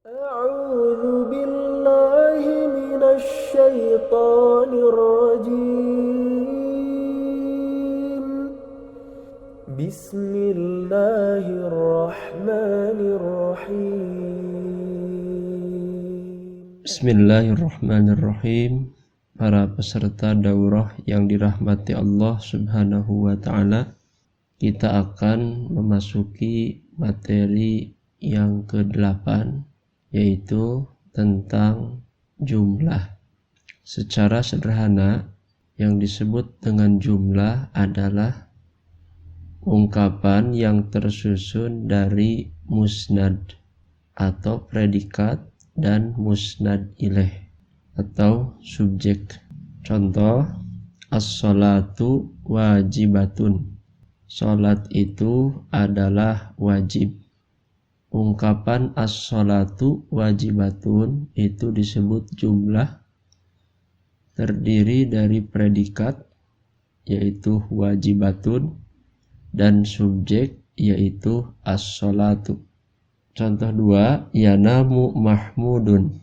أعوذ بالله من الشيطان الرجيم بسم الله الرحمن الرحيم Bismillahirrahmanirrahim. Para peserta daurah yang dirahmati Allah Subhanahu wa Ta'ala, kita akan memasuki materi yang ke-8, yaitu tentang jumlah. Secara sederhana, yang disebut dengan jumlah adalah ungkapan yang tersusun dari musnad atau predikat dan musnad ilaih atau subjek. Contoh, as-sholatu wajibatun. Salat itu adalah wajib. Ungkapan as-sholatu wajibatun itu disebut jumlah, terdiri dari predikat yaitu wajibatun dan subjek yaitu as-sholatu. Contoh 2, yanamu mahmudun.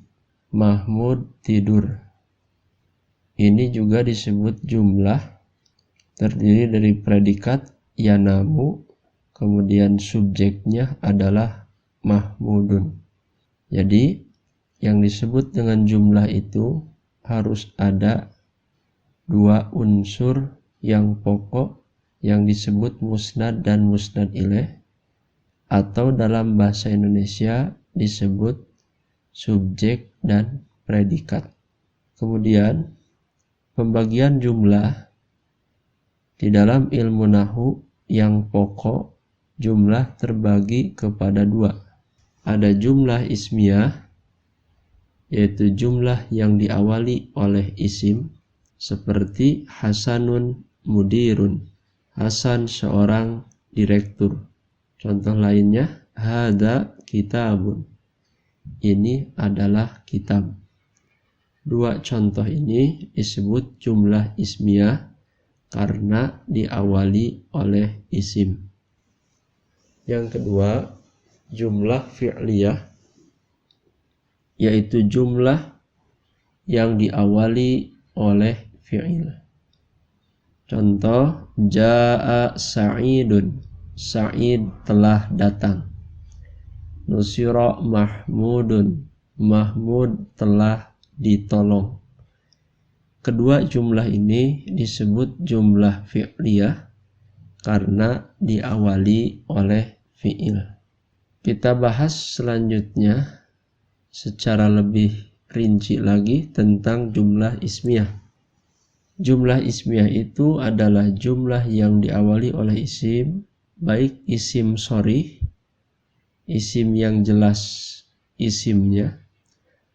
Mahmud tidur. Ini juga disebut jumlah, terdiri dari predikat yanamu, kemudian subjeknya adalah mahmudun. Jadi yang disebut dengan jumlah itu harus ada dua unsur yang pokok yang disebut musnad dan musnad ilaih, atau dalam bahasa Indonesia disebut subjek dan predikat. Kemudian pembagian jumlah di dalam ilmu nahwu yang pokok, jumlah terbagi kepada dua. Ada jumlah ismiyah, yaitu jumlah yang diawali oleh isim, seperti Hasanun mudirun. Hasan seorang direktur. Contoh lainnya, hada kitabun. Ini adalah kitab. Dua contoh ini disebut jumlah ismiyah karena diawali oleh isim. Yang kedua, jumlah fi'liyah, yaitu jumlah yang diawali oleh fi'il. Contoh, jaa sa'idun. Sa'id telah datang. Nusira mahmudun. Mahmud telah ditolong. Kedua jumlah ini disebut jumlah fi'liyah karena diawali oleh fi'il. Kita bahas selanjutnya secara lebih rinci lagi tentang jumlah ismiyah. Jumlah ismiyah itu adalah jumlah yang diawali oleh isim, baik isim sharih, isim yang jelas isimnya,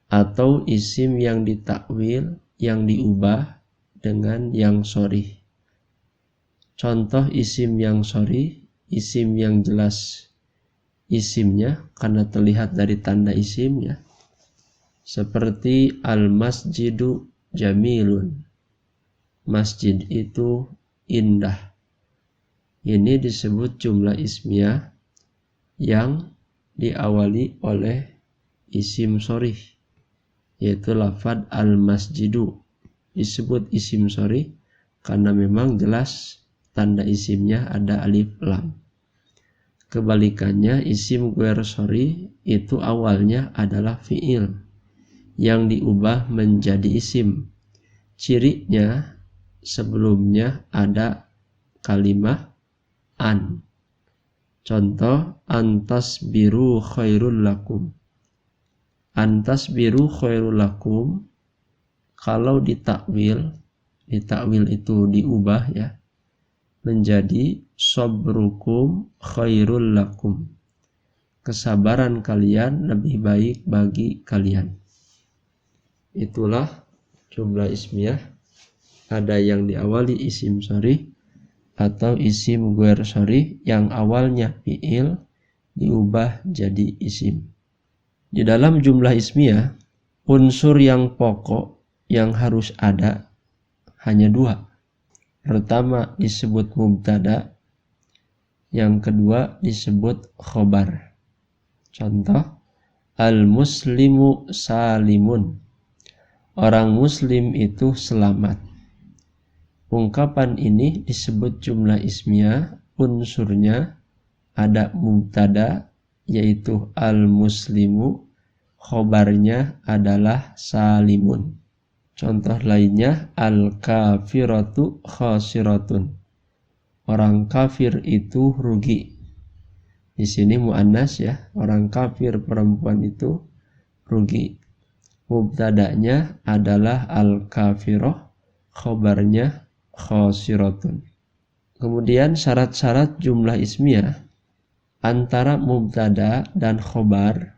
atau isim yang ditakwil, yang diubah dengan yang sharih. Contoh isim yang sharih, isim yang jelas isimnya karena terlihat dari tanda isimnya, seperti al-masjidu jamilun. Masjid itu indah. Ini disebut jumlah ismiyah yang diawali oleh isim sharih, yaitu lafadz al-masjidu. Disebut isim sharih karena memang jelas tanda isimnya ada alif lam. Kebalikannya, isim ghair sharih itu awalnya adalah fi'il yang diubah menjadi isim. Cirinya sebelumnya ada kalimat an. Contoh, antasbiru khairul lakum. Antasbiru khairul lakum, kalau ditakwil itu diubah ya, menjadi sabrukum khairul lakum. Kesabaran kalian lebih baik bagi kalian. Itulah jumlah ismiyah. Ada yang diawali isim sharih atau isim ghair sharih yang awalnya fi'il diubah jadi isim. Di dalam jumlah ismiyah, unsur yang pokok yang harus ada hanya dua. Pertama disebut mubtada, yang kedua disebut khobar. Contoh, Al-muslimu salimun. Orang muslim itu selamat. Ungkapan ini disebut jumlah ismiyah, unsurnya ada mubtada yaitu al-muslimu, khobarnya adalah salimun. Contoh lainnya al-kafiratu khasiratun. Orang kafir itu rugi. Di sini muannas ya, orang kafir perempuan itu rugi. Mubtadanya adalah al-kafirah, khobarnya khasiratun. Kemudian syarat-syarat jumlah ismiyah antara mubtada dan khobar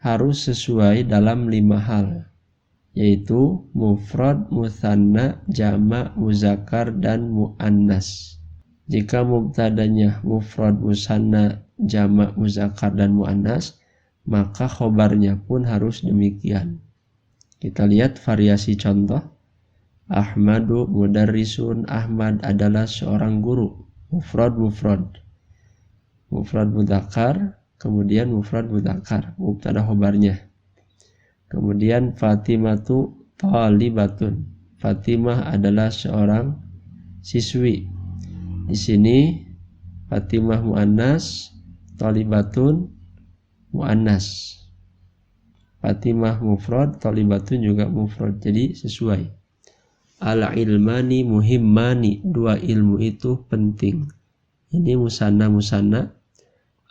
harus sesuai dalam 5 hal, yaitu mufrad, mutsanna, jama', muzakkar, dan muannas. Jika mubtadanya mufrad, mutsanna, jama', muzakkar, dan muannas, maka khobarnya pun harus demikian. Kita lihat variasi contoh. Ahmadu mudarrisun, Ahmad adalah seorang guru. Mufrad mudzakkar, kemudian mufrad mudzakkar, mubtada khobarnya. Kemudian Fatimatu talibatun, Fatimah adalah seorang siswi. Di sini Fatimah muannas, talibatun muannas. Fatimah mufrad, talibatun juga mufrad, jadi sesuai. Al-ilmani muhimmani, 2 ilmu itu penting. Ini musanna.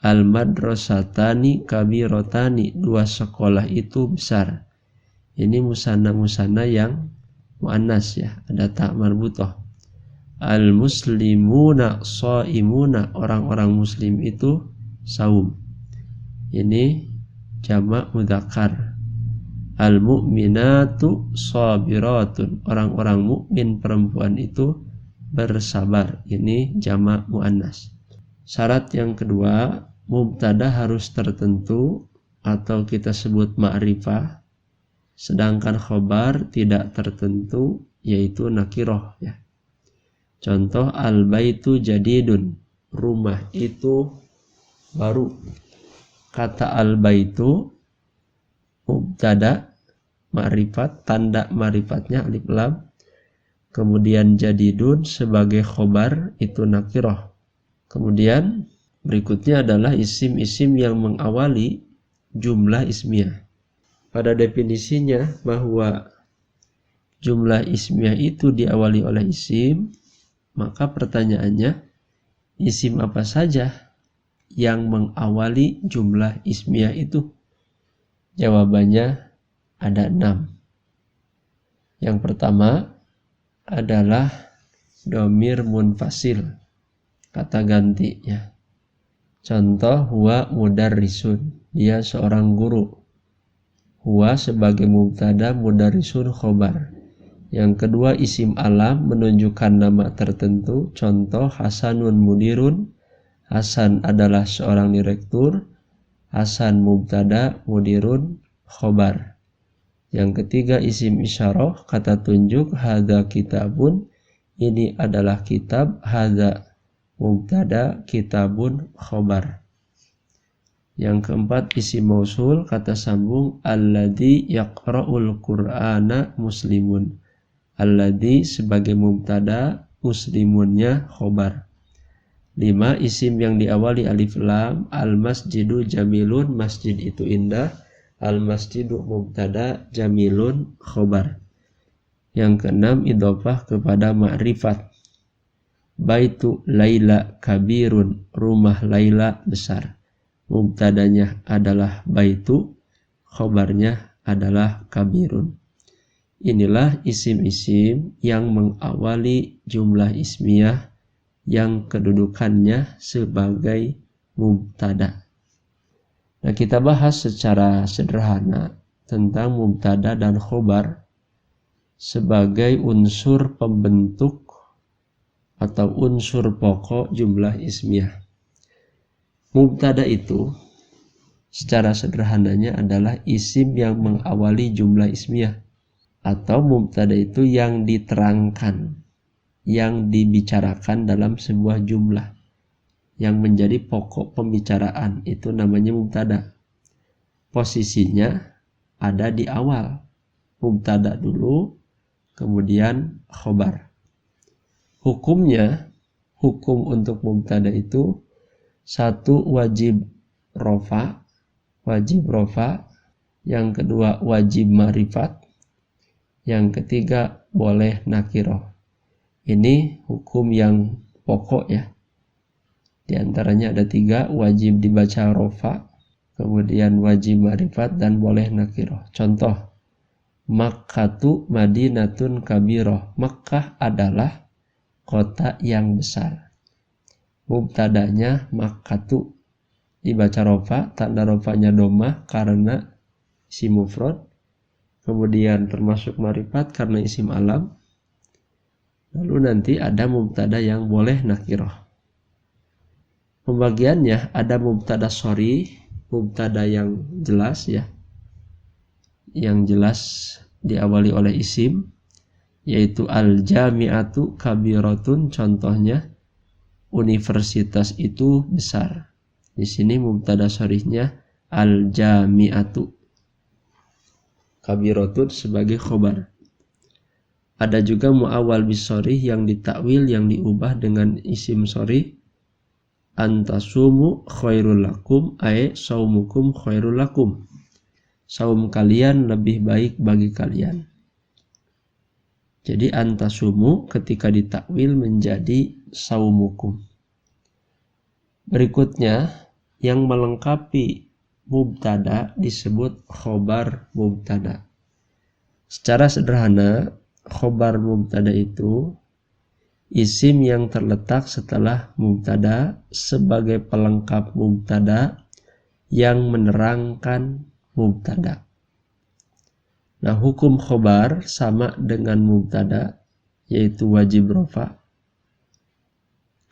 Al-madrasatani kabirotani, 2 sekolah itu besar. Ini musanna yang muannas ya, ada ta marbutah. Al-muslimuna shaimuna, orang-orang muslim itu saum. Ini jamak mudzakkar. Al-mu'minatu sabiratun, orang-orang mukmin perempuan itu bersabar. Ini jamak muannas. Syarat yang kedua, mubtada harus tertentu atau kita sebut ma'rifah, sedangkan khobar tidak tertentu yaitu nakirah ya. Contoh al-baitu jadidun, rumah itu baru. Kata al-baitu mubtada ma'rifat, tanda ma'rifatnya alif lam. Kemudian jadidun sebagai khobar itu nakirah. Kemudian berikutnya adalah isim-isim yang mengawali jumlah ismiyah. Pada definisinya bahwa jumlah ismiyah itu diawali oleh isim, maka pertanyaannya, isim apa saja yang mengawali jumlah ismiyah itu? Jawabannya ada 6. Yang pertama adalah dhamir munfasil, kata ganti ya. Contoh huwa mudarrisun, dia seorang guru. Huwa sebagai mubtada, mudarrisun khobar. Yang kedua isim alam menunjukkan nama tertentu. Contoh Hasanun mudirun, Hasan adalah seorang direktur. Hasan mubtada, mudirun khobar. Yang ketiga isim isyarah, kata tunjuk. Hadza kitabun, ini adalah kitab. Hadza mubtada, kitabun khobar. Yang keempat isim mausul, kata sambung. Alladzi yaqra'ul qur'ana muslimun. Alladzi sebagai mubtada, muslimunnya khobar. 5 isim yang diawali alif lam. Al-masjidu jamilun, masjid itu indah. Al-masjidu mubtada, jamilun khobar. Yang keenam idhofah kepada ma'rifat. Baitu Laila kabirun, rumah Laila besar. Mubtadanya adalah baitu, khobarnya adalah kabirun. Inilah isim-isim yang mengawali jumlah ismiyah yang kedudukannya sebagai mubtada. Nah, kita bahas secara sederhana tentang mubtada dan khobar sebagai unsur pembentuk atau unsur pokok jumlah ismiyah. Mubtada itu secara sederhananya adalah isim yang mengawali jumlah ismiyah, atau mubtada itu yang diterangkan, yang dibicarakan dalam sebuah jumlah, yang menjadi pokok pembicaraan, itu namanya mubtada. posisinya ada di awal. Mubtada dulu, kemudian khobar. Hukumnya, hukum untuk mubtada itu satu wajib rofa, yang kedua wajib ma'rifat, yang ketiga boleh nakiroh. Ini hukum yang pokok ya. Di antaranya ada 3, wajib dibaca rofa, kemudian wajib ma'rifat, dan boleh nakiroh. Contoh, Makkatu Madinatun Kabiroh. Makkah adalah kota yang besar. Mubtadanya Makkatu dibaca rofa, tanda rofanya domah karena isim mufrad, kemudian termasuk ma'rifat karena isim alam. Lalu nanti ada mubtada yang boleh nakiroh. Pembagiannya ada mubtada sharih, mubtada yang jelas ya, yang jelas diawali oleh isim, yaitu al-jami'atu kabiratun. Contohnya universitas itu besar. Di sini mubtada sharihnya al-jami'atu, kabiratun sebagai khobar. Ada juga mu'awwal bisharih yang ditakwil, yang diubah dengan isim sharih. Antasumu khairul lakum, ay saumukum khairul lakum. Saum kalian lebih baik bagi kalian. Jadi antasumu ketika ditakwil menjadi saumukum. Berikutnya yang melengkapi mubtada disebut khobar mubtada. Secara sederhana, khobar mubtada itu isim yang terletak setelah mubtada sebagai pelengkap mubtada yang menerangkan mubtada. Nah, hukum khobar sama dengan mubtada, yaitu wajib rofa.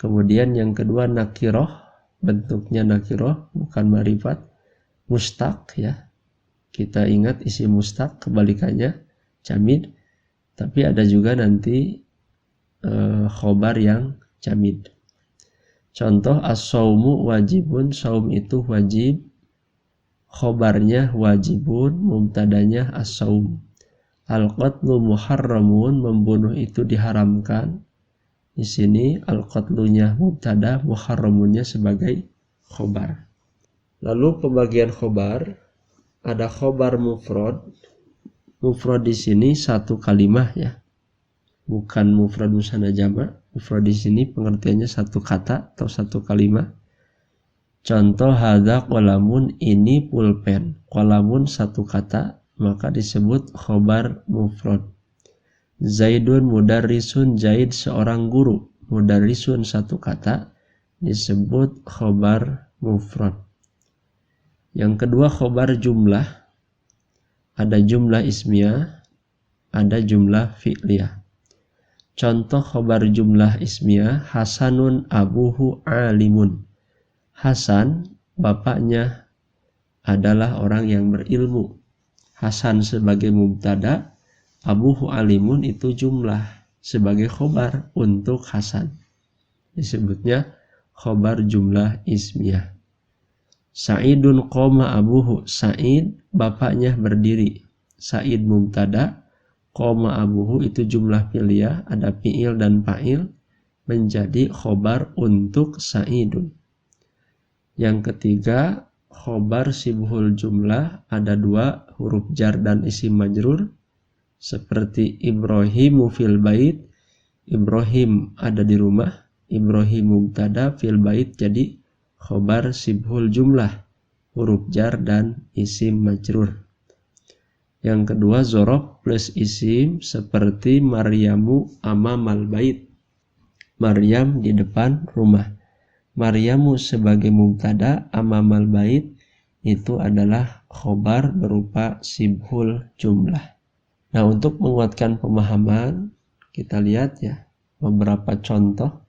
Kemudian yang kedua nakiroh, bentuknya nakiroh bukan ma'rifat. Mustaq ya, kita ingat isi mustaq kebalikannya jamid, tapi ada juga nanti khobar yang jamid. Contoh as-saumu wajibun, saum itu wajib, khobarnya wajibun, mubtadanya as-saum. Al-qatlu muharramun, membunuh itu diharamkan. Di sini al-qatlunya mubtada, muharramunnya sebagai khobar. Lalu pembagian khobar, ada khobar mufrad. Mufrad di sini satu kalimah ya, bukan mufrad musanna jama'. Mufrad di sini pengertiannya satu kata atau satu kalimah. Contoh hadza qalamun, ini pulpen. Qalamun satu kata, maka disebut khobar mufrad. Zaidun mudarrisun, Zaid seorang guru. Mudarrisun satu kata, disebut khobar mufrad. Yang kedua khobar jumlah. Ada jumlah ismiyah, ada jumlah fi'liyah. Contoh khobar jumlah ismiyah, Hasanun abuhu alimun. Hasan bapaknya adalah orang yang berilmu. Hasan sebagai mubtada, abuhu alimun itu jumlah sebagai khobar untuk Hasan. Disebutnya khobar jumlah ismiyah. Sa'idun qoma abuhu, Sa'id bapaknya berdiri. Sa'id mubtada, qoma abuhu itu jumlah fi'liyah, ada fi'il dan fa'il, menjadi khobar untuk Sa'idun. Yang ketiga khobar sibhul jumlah, ada 2 huruf jar dan isim majrur, seperti Ibrahimu fil bait, Ibrahim ada di rumah, Ibrahim mubtada, fil bait jadi khobar sibhul jumlah, huruf jar dan isim majrur. Yang kedua zorof plus isim, seperti Maryamu amamal bait, Maryam di depan rumah. Maryamu sebagai mubtada, amamal bait itu adalah khobar berupa sibhul jumlah. Nah, untuk menguatkan pemahaman, kita lihat ya beberapa contoh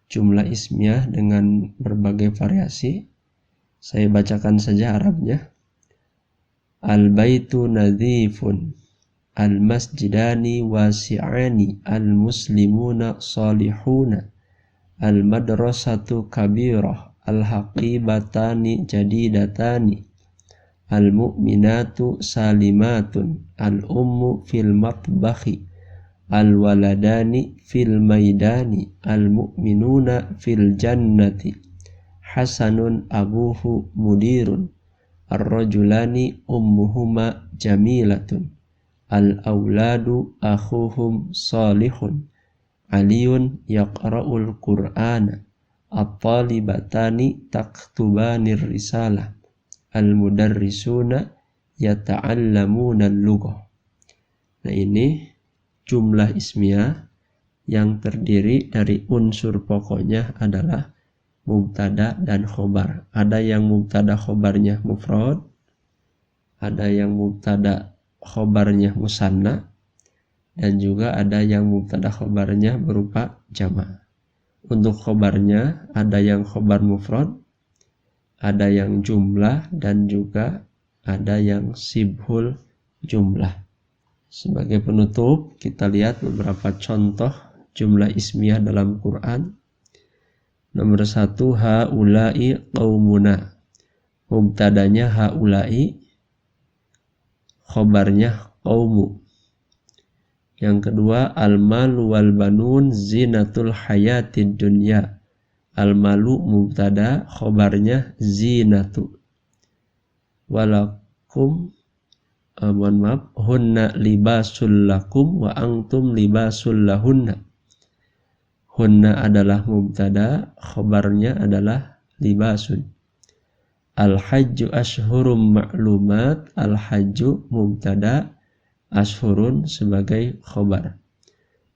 jumlah ismiyah dengan berbagai variasi. Saya bacakan saja Arabnya. Al-baitu nadhifun, al-masjidani wasi'ani, al-muslimuna salihuna, al-madrasatu kabirah, al-haqibatani jadidatani, al-mu'minatu salimatun, al-ummu fil matbakhi, al-waladani fil maidani, al-mu'minuna fil jannati, hasanun abuhu mudirun, ar-rajulani ummuhuma jamilatun, al-auladu akhuhum salihun, aliyun yaqra'ul qur'ana, at-talibatani taktubanir risalah, al-mudarrisuna yata'allamuna al-lughah. Nah, ini jumlah ismiyah yang terdiri dari unsur pokoknya adalah mubtada dan khobar. Ada yang mubtada khobarnya mufrad, ada yang mubtada khobarnya musanna, dan juga ada yang mubtada khobarnya berupa jama'. Untuk khobarnya ada yang khobar mufrad, ada yang jumlah, dan juga ada yang sibhul jumlah. Sebagai penutup, kita lihat beberapa contoh jumlah ismiyah dalam Quran. Nomor 1, haula'i qaumuna. Mubtadanya haula'i, khobarnya qaumu. Yang kedua, al-malu wal banun zinatul hayatid dunya. Al-malu mubtada, khobarnya zinatu. Walakum, hunna libasul lakum wa antum libasul lahunna. Hunna adalah mubtada, khobarnya adalah libasun. Al-hajju ashhurum ma'lumat, al-hajju mubtada, ashhurun sebagai khobar.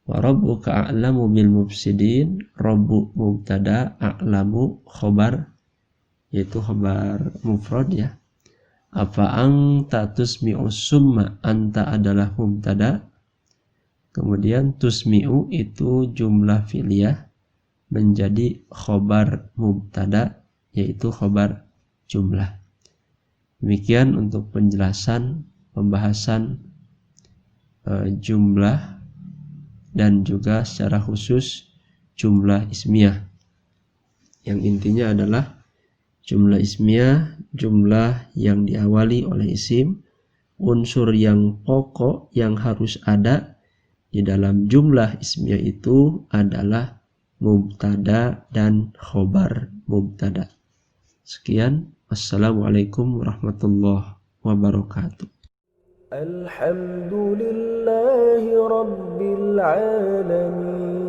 Wa rabbuka a'lamu bil mufsidin, rabbu mubtada, a'lamu khobar, yaitu khobar mufrad ya. Apa anta tusmi'u summa, anta adalah mubtada. Kemudian tusmi'u itu jumlah fi'liyah menjadi khobar mubtada, yaitu khobar jumlah. Demikian untuk penjelasan pembahasan jumlah dan juga secara khusus jumlah ismiyah. Yang intinya adalah jumlah ismiyah, jumlah yang diawali oleh isim, unsur yang pokok yang harus ada di dalam jumlah ismiyah itu adalah mubtada dan khobar mubtada. Sekian, wassalamualaikum warahmatullahi wabarakatuh. Alhamdulillahi Rabbil Alamin.